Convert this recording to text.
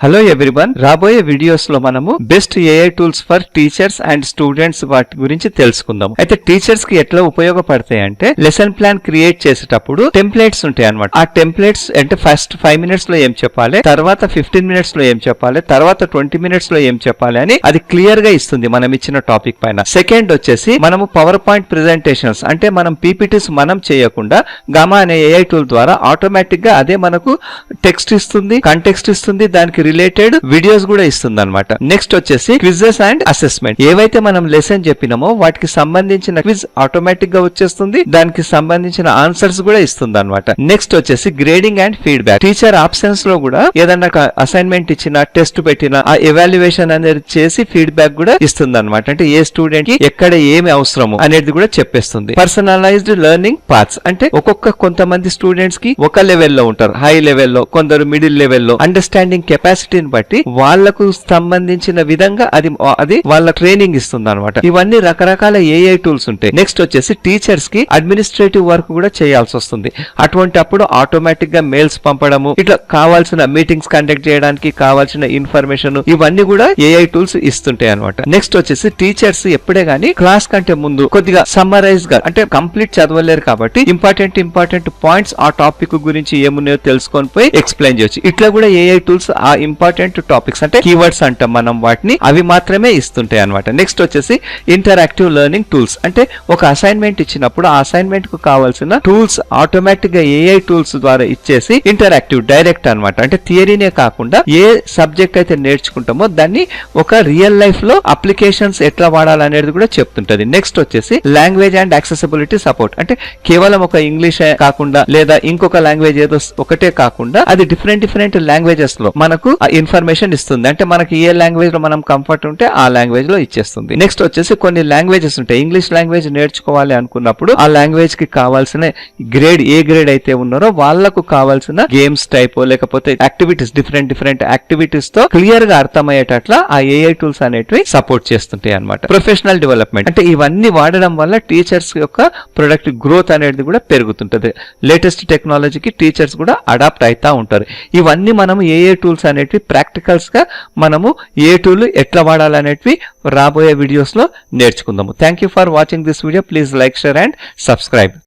Hello everyone, రాబోయే videos లో మనము best AI tools for teachers and students వాటి గురించి తెలుసుకుందాం. అయితే టీచర్స్ కి ఎట్లా ఉపయోగపడతాయి అంటే, లెసన్ ప్లాన్ క్రియేట్ చేసేటప్పుడు టెంప్లెట్స్ ఉంటాయి అన్నమాట. ఆ టెంప్లెట్స్ అంటే ఫస్ట్ 5 minutes లో ఏం చెప్పాలి, తర్వాత 15 minutes లో ఏం చెప్పాలి, తర్వాత 20 minutes లో ఏం చెప్పాలి అని అది క్లియర్ గా ఇస్తుంది మనం ఇచ్చిన టాపిక్ పైన. సెకండ్ వచ్చేసి మనము పవర్ పాయింట్ ప్రెజెంటేషన్స్ అంటే మనం పీపీటీస్ మనం చేయకుండా గామా అనే ఏఐ టూల్ ద్వారా ఆటోమేటిక్ గా అదే మనకు టెక్స్ట్ ఇస్తుంది, కంటెక్స్ట్ ఇస్తుంది, దానికి రిలేటెడ్ వీడియోస్ కూడా ఇస్తుంది అనమాట. నెక్స్ట్ వచ్చేసి క్విజెస్ అండ్ అసెస్మెంట్. ఏవైతే మనం లెసన్ చెప్పినామో వాటికి సంబంధించిన క్విజ్ ఆటోమేటిక్ గా వచ్చేస్తుంది, దానికి సంబంధించిన ఆన్సర్స్ కూడా ఇస్తుంది అనమాట. నెక్స్ట్ వచ్చేసి grading and feedback. Teacher options లో కూడా ఏదన్నా అసైన్మెంట్ ఇచ్చిన, టెస్ట్ పెట్టిన ఆ ఎవాల్యుయేషన్ అనేది చేసి ఫీడ్బ్యాక్ కూడా ఇస్తుంది అనమాట. అంటే ఏ స్టూడెంట్ కి ఎక్కడ ఏమి అవసరము అనేది కూడా చెప్పేస్తుంది. పర్సనలైజ్డ్ లెర్నింగ్ పాత్స్ అంటే కొంతమంది స్టూడెంట్స్ కి ఒక లెవెల్లో ఉంటారు, హై లెవెల్లో, కొందరు మిడిల్ లెవెల్లో. అండర్స్టాండింగ్ కెపాసిటీని బట్టి వాళ్లకు సంబంధించిన విధంగా అది వాళ్ళ ట్రైనింగ్ ఇస్తుంది అనమాట. ఇవన్నీ రకరకాల ఏఐ టూల్స్ ఉంటాయి. నెక్స్ట్ వచ్చేసి టీచర్స్ కి అడ్మినిస్ట్రేటివ్ వర్క్ కూడా చేయాల్సి వస్తుంది. అటువంటి అప్పుడు ఆటోమేటిక్ గా మెయిల్స్ పంపడము, ఇట్లా కావాల్సిన మీటింగ్స్ కండక్ట్ చేయడానికి కావాల్సిన ఇన్ఫర్మేషన్ ఇవన్నీ కూడా ఏఐ టూల్స్ ఇస్తుంటాయి అనమాట. నెక్స్ట్ వచ్చేసి టీచర్స్ ఎప్పుడే గానీ క్లాస్ కంటే ముందు కొద్దిగా సమ్మరైజ్ గా, అంటే కంప్లీట్ చదవలేరు కాబట్టి ఇంపార్టెంట్ పాయింట్స్ ఆ టాపిక్ గురించి ఏమున్నాయో తెలుసుకొని పోయి ఎక్స్ప్లెయిన్ చేయొచ్చు. ఇట్లా కూడా ఏఐ టూల్స్ ఆ ఇంపార్టెంట్ టాపిక్స్ అంటే కీవర్డ్స్ అంటాం మనం వాటిని, అవి మాత్రమే ఇస్తుంటాయి అనమాట. నెక్స్ట్ వచ్చేసి ఇంటరాక్టివ్ లెర్నింగ్ టూల్స్. అంటే ఒక అసైన్మెంట్ ఇచ్చినప్పుడు ఆ అసైన్మెంట్ కు కావాల్సిన టూల్స్ ఆటోమేటిక్ గా ఏఐ టూల్స్ ద్వారా ఇచ్చేసి ఇంటరాక్టివ్, డైరెక్ట్ అనమాట. అంటే థియరీనే కాకుండా ఏ సబ్జెక్ట్ అయితే నేర్చుకుంటామో దాన్ని ఒక రియల్ లైఫ్ లో అప్లికేషన్స్ ఎట్లా వాడాలనేది కూడా చెప్తుంటది. నెక్స్ట్ వచ్చేసి లాంగ్వేజ్ అండ్ యాక్సెసిబిలిటీ సపోర్ట్. అంటే కేవలం ఒక ఇంగ్లీష్ కాకుండా లేదా ఇంకొక లాంగ్వేజ్ ఏదో ఒకటే కాకుండా అది డిఫరెంట్ లాంగ్వేజెస్ లో మనకు ఇన్ఫర్మేషన్ ఇస్తుంది. అంటే మనకి ఏ లాంగ్వేజ్ లో మనం కంఫర్ట్ ఉంటే ఆ లాంగ్వేజ్ లో ఇచ్చేస్తుంది. నెక్స్ట్ వచ్చేసి కొన్ని లాంగ్వేజెస్ ఉంటాయి. ఇంగ్లీష్ లాంగ్వేజ్ నేర్చుకోవాలి అనుకున్నప్పుడు ఆ లాంగ్వేజ్ కి కావాల్సిన గ్రేడ్, ఏ గ్రేడ్ అయితే ఉన్నారో వాళ్లకు కావాల్సిన గేమ్స్ టైప్ లేకపోతే యాక్టివిటీస్, డిఫరెంట్ యాక్టివిటీస్ తో క్లియర్ గా అర్థమయ్యేటట్ల ఆ ఏఐ టూల్స్ అనేటివి సపోర్ట్ చేస్తుంటాయి అనమాట. ప్రొఫెషనల్ డెవలప్మెంట్ అంటే ఇవన్నీ వాడడం వల్ల టీచర్స్ యొక్క ప్రొడక్ట్ గ్రోత్ అనేది కూడా పెరుగుతుంటది. లేటెస్ట్ టెక్నాలజీకి టీచర్స్ కూడా అడాప్ట్ అవుతా ఉంటారు. ఇవన్నీ మనం ఏఐ టూల్స్ అనేటివి ప్రాక్టికల్స్ గా మనము ఏ టూల్ ఎట్లా వాడాలనేటివి రాబోయే వీడియోస్ లో నేర్చుకుందాము. Thank you for watching this video. Please like, share and subscribe.